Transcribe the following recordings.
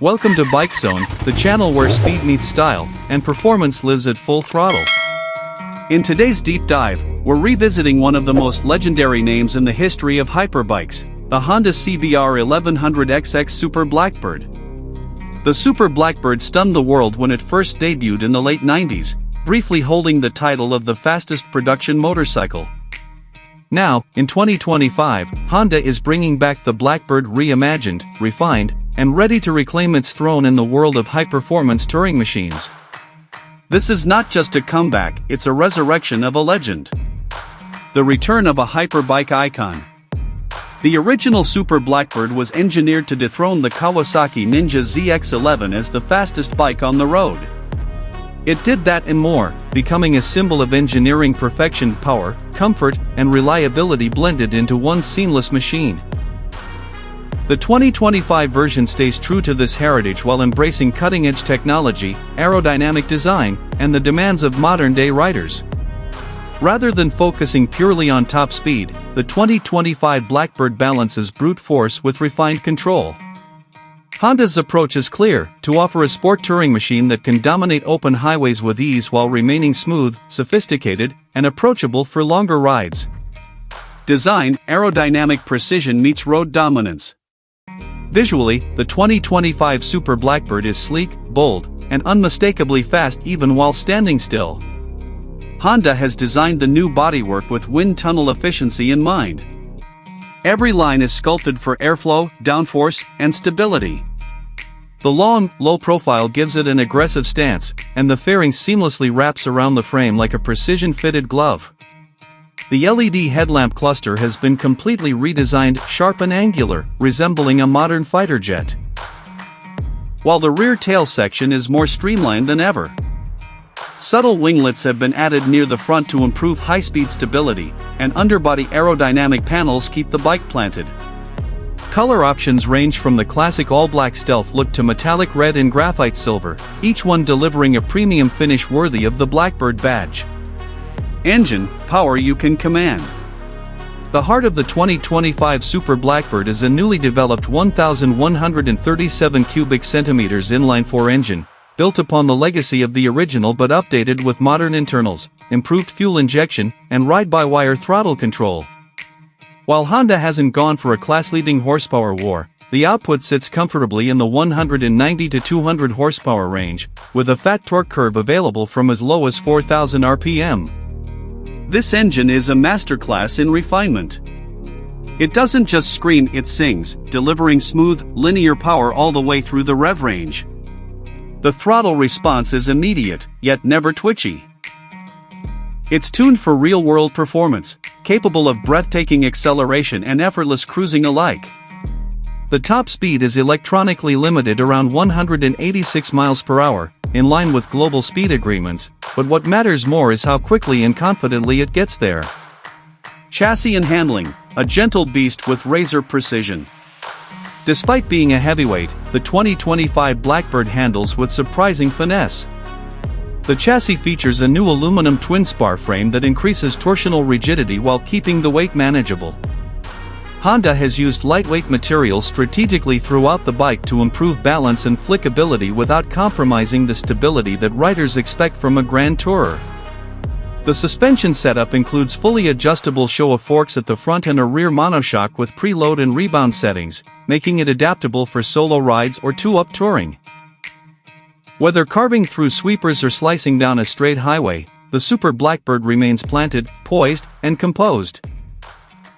Welcome to Bike Zone, the channel where speed meets style, and performance lives at full throttle. In today's deep dive, we're revisiting one of the most legendary names in the history of hyperbikes, the Honda CBR 1100XX Super Blackbird. The Super Blackbird stunned the world when it first debuted in the late 90s, briefly holding the title of the fastest production motorcycle. Now, in 2025, Honda is bringing back the Blackbird reimagined, refined, and ready to reclaim its throne in the world of high-performance touring machines. This is not just a comeback, it's a resurrection of a legend. The return of a hyperbike icon. The original Super Blackbird was engineered to dethrone the Kawasaki Ninja ZX-11 as the fastest bike on the road. It did that and more, becoming a symbol of engineering perfection, power, comfort, and reliability blended into one seamless machine. The 2025 version stays true to this heritage while embracing cutting-edge technology, aerodynamic design, and the demands of modern-day riders. Rather than focusing purely on top speed, the 2025 Blackbird balances brute force with refined control. Honda's approach is clear: to offer a sport touring machine that can dominate open highways with ease while remaining smooth, sophisticated, and approachable for longer rides. Design: aerodynamic precision meets road dominance. Visually, the 2025 Super Blackbird is sleek, bold, and unmistakably fast even while standing still. Honda has designed the new bodywork with wind tunnel efficiency in mind. Every line is sculpted for airflow, downforce, and stability. The long, low profile gives it an aggressive stance, and the fairing seamlessly wraps around the frame like a precision-fitted glove. The LED headlamp cluster has been completely redesigned, sharp and angular, resembling a modern fighter jet. While the rear tail section is more streamlined than ever. Subtle winglets have been added near the front to improve high-speed stability, and underbody aerodynamic panels keep the bike planted. Color options range from the classic all-black stealth look to metallic red and graphite silver, each one delivering a premium finish worthy of the Blackbird badge. Engine, power you can command. The heart of the 2025 Super Blackbird is a newly developed 1,137 cubic centimeters inline-4 engine, built upon the legacy of the original but updated with modern internals, improved fuel injection, and ride-by-wire throttle control. While Honda hasn't gone for a class-leading horsepower war, the output sits comfortably in the 190 to 200 horsepower range, with a fat torque curve available from as low as 4,000 RPM. This engine is a masterclass in refinement. It doesn't just scream, it sings, delivering smooth, linear power all the way through the rev range. The throttle response is immediate, yet never twitchy. It's tuned for real-world performance, capable of breathtaking acceleration and effortless cruising alike. The top speed is electronically limited around 186 miles per hour, in line with global speed agreements, but what matters more is how quickly and confidently it gets there. Chassis and handling: a gentle beast with razor precision. Despite being a heavyweight, the 2025 Blackbird handles with surprising finesse. The chassis features a new aluminum twin-spar frame that increases torsional rigidity while keeping the weight manageable. Honda has used lightweight materials strategically throughout the bike to improve balance and flickability without compromising the stability that riders expect from a Grand Tourer. The suspension setup includes fully adjustable show of forks at the front and a rear monoshock with preload and rebound settings, making it adaptable for solo rides or two-up touring. Whether carving through sweepers or slicing down a straight highway, the Super Blackbird remains planted, poised, and composed.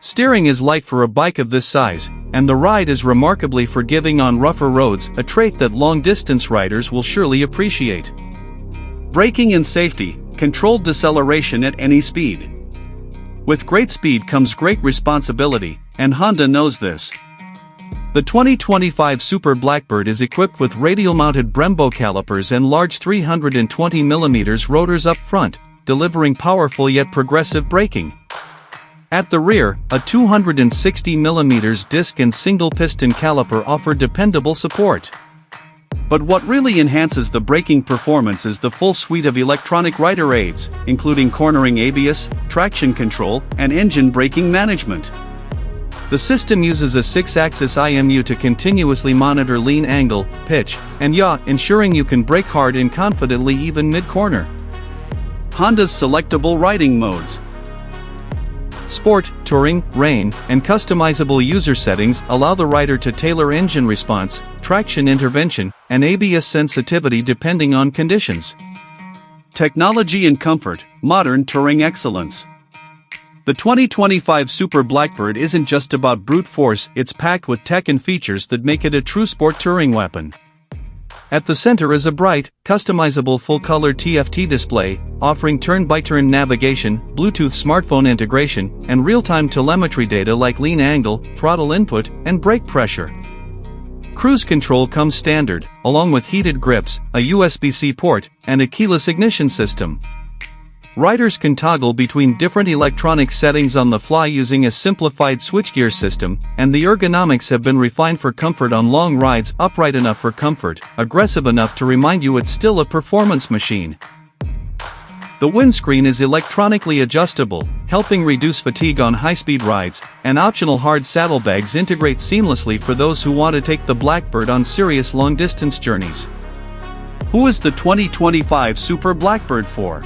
Steering is light for a bike of this size, and the ride is remarkably forgiving on rougher roads, a trait that long-distance riders will surely appreciate. Braking and safety: controlled deceleration at any speed. With great speed comes great responsibility, and Honda knows this. The 2025 Super Blackbird is equipped with radial-mounted Brembo calipers and large 320mm rotors up front, delivering powerful yet progressive braking. At the rear, a 260mm disc and single-piston caliper offer dependable support. But what really enhances the braking performance is the full suite of electronic rider aids, including cornering ABS, traction control, and engine braking management. The system uses a 6-axis IMU to continuously monitor lean angle, pitch, and yaw, ensuring you can brake hard and confidently even mid-corner. Honda's selectable riding modes. Sport, Touring, Rain, and customizable user settings allow the rider to tailor engine response, traction intervention, and ABS sensitivity depending on conditions. Technology and comfort, modern touring excellence. The 2025 Super Blackbird isn't just about brute force, it's packed with tech and features that make it a true sport touring weapon. At the center is a bright, customizable full-color TFT display, offering turn-by-turn navigation, Bluetooth smartphone integration, and real-time telemetry data like lean angle, throttle input, and brake pressure. Cruise control comes standard, along with heated grips, a USB-C port, and a keyless ignition system. Riders can toggle between different electronic settings on the fly using a simplified switchgear system, and the ergonomics have been refined for comfort on long rides, upright enough for comfort, aggressive enough to remind you it's still a performance machine. The windscreen is electronically adjustable, helping reduce fatigue on high-speed rides, and optional hard saddlebags integrate seamlessly for those who want to take the Blackbird on serious long-distance journeys. Who is the 2025 Super Blackbird for?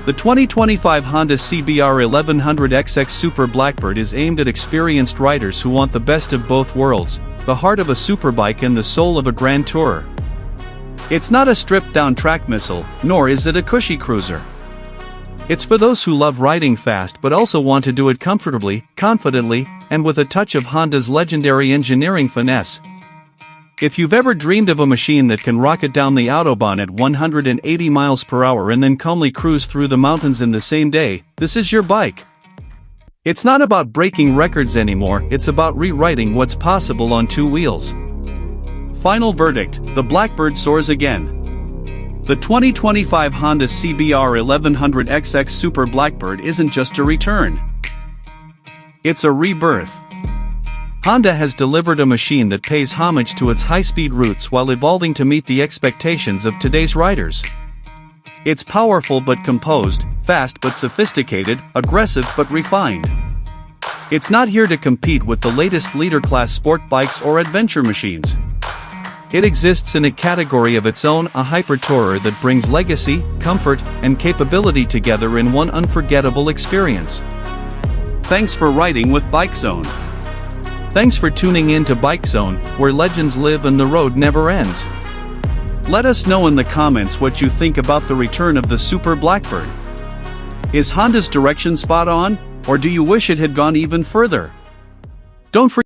The 2025 Honda CBR 1100XX Super Blackbird is aimed at experienced riders who want the best of both worlds, the heart of a superbike and the soul of a grand tourer. It's not a stripped-down track missile, nor is it a cushy cruiser. It's for those who love riding fast but also want to do it comfortably, confidently, and with a touch of Honda's legendary engineering finesse. If you've ever dreamed of a machine that can rocket down the Autobahn at 180 miles per hour and then calmly cruise through the mountains in the same day, this is your bike. It's not about breaking records anymore, it's about rewriting what's possible on two wheels. Final verdict, the Blackbird soars again. The 2025 Honda CBR 1100XX Super Blackbird isn't just a return. It's a rebirth. Honda has delivered a machine that pays homage to its high-speed roots while evolving to meet the expectations of today's riders. It's powerful but composed, fast but sophisticated, aggressive but refined. It's not here to compete with the latest leader-class sport bikes or adventure machines. It exists in a category of its own, a hyper-tourer that brings legacy, comfort, and capability together in one unforgettable experience. Thanks for riding with BikeZone. Thanks for tuning in to BikeZone, where legends live and the road never ends. Let us know in the comments what you think about the return of the Super Blackbird. Is Honda's direction spot on, or do you wish it had gone even further? Don't forget